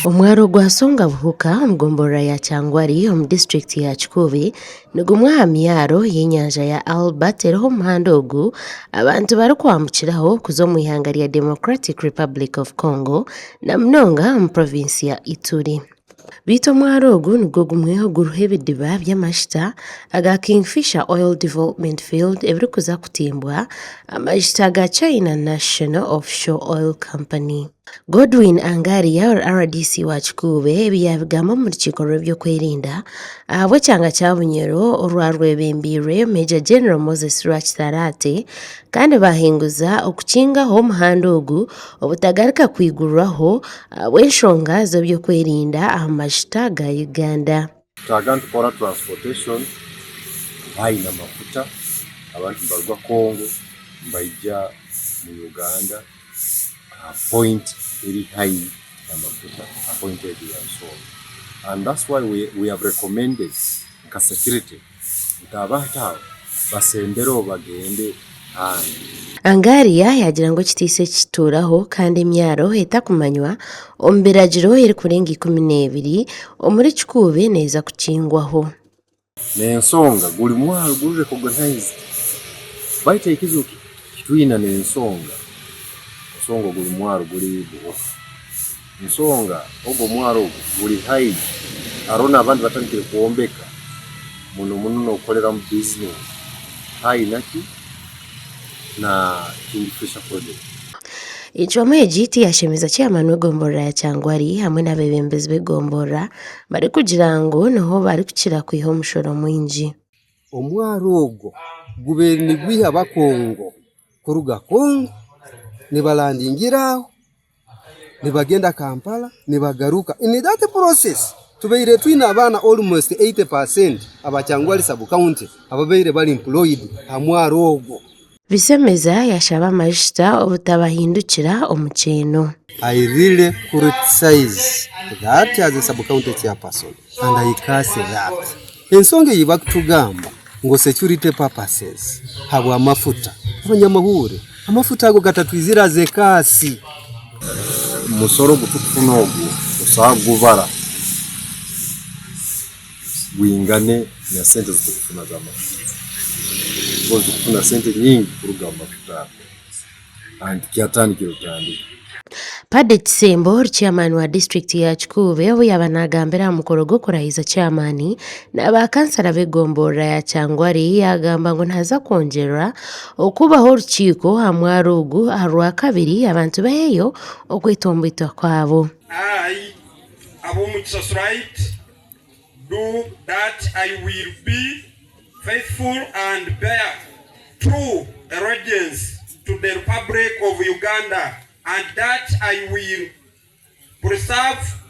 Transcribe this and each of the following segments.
Omwaro gwa Songa Buhuka omugombora ya Kyangwari omu district ya Kikuubi nigumwe aha myaro y'enyanja ya Albert eriho omuhanda ogu abantu barikwambukiraho kuza omu ihanga rya Democratic Republic of Congo na munonga omu provinsi ya Ituri. Baitu omwaro ogu nigwo gumwe oguriho ebidiba by'amajuta aga Kingfisher Oil Development Field ebirikuza kutimbwa amajuta ga China National Offshore Oil Company. Godwin Angaria RDC wa Kikuubi byabigamba mu rukiiko rw'ebyokwerinda ahabwa ekyanga kya Bunyoro orwarwebembirwe Major General Moses Rwakitarate kandi bahinguza okukingaho omuhanda ogu obutagaruka kwigurwaho ahabw'enshonga z'ebyokwerinda aha majuta ga Uganda. Tukora transportation haina mafuta abantu barwa Congo mbaija mu Uganda point very high mafuta appointed and so on. And that's why we have recommended security ntabata basendero bagende Angaria yagira ngo kitise kituraho kandi emyaro etakumanywa ombiragiro eri kurenga 12 omuri Kikuubi neza kukingwaho n'ensonga guli mwaro guli recognize baita ikizo kitwina n'ensonga nsonga guli mwaro guli buhoka nsonga ogo mwaro guli high arona abantu batandikire kuombeka muno nokolera mu business high naki na Kingfisher project. Ichwama ejiti yashemeza chairman w'egombora ya Kyangwari hamwe n'abebembezi b'egombora bari kugira ngo naho bari kukira kwiha omushoro mwingi. Omwaro ogo gubere ni gwiha bakongo kuruga Kongo nibalandingiraho nibagenda Kampala nibagaruka in that process tubeire twina abana almost 80% abakyangwali sub county ababeire bali employed amwaro ogo. Bisemeza yashaba majuta obutabahindukira omukyeno. I really criticize that as a sub-county chairperson and I curse that. Ensonga yiba kutugamba ngo security purposes habwa amafuta abanyamahuri amafuta ago gatatwizira zekasi musoro gutufuna ogu usagubara wingane na sente zitufuna z'amafuta bozi kufuna sente nyingi kuruga amafuta and kyatandikiro kyandika. Padde Kisembo chairman wa district ya Kikuubi obu yabanagambira mukoro gwo kurahiza chairman n'abakansala b'egombora ya Kyangwari yagamba ngo ntaza kongerwa okubaho orukiiko ha mwaro ogu arwa kabiri abantu baheyo okwetombitwa kwabo. I Abomukisa right do that I will be faithful and bear true allegiance to the Republic of Uganda and that I will preserve,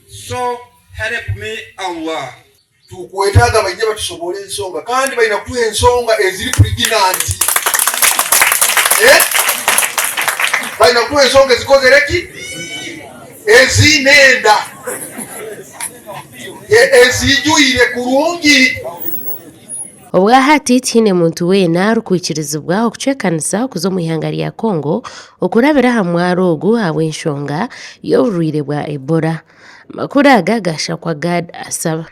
so help me Allah. Tukwetaga bajja batusobole ensonga kandi balina kutuwa ensonga eziri pregnant. Balina kutuwa ensonga ezikozereki ezinenda ezijuire kurungi. Obwa hati tine muntu wena rukwikirizibwa okucwekanisa okuza omu ihanga rya Congo okurabira ha mwaro ogu habw'enshonga y'oburwaire bwa Ebola. Amakuru aga gashakwa Gad asaba.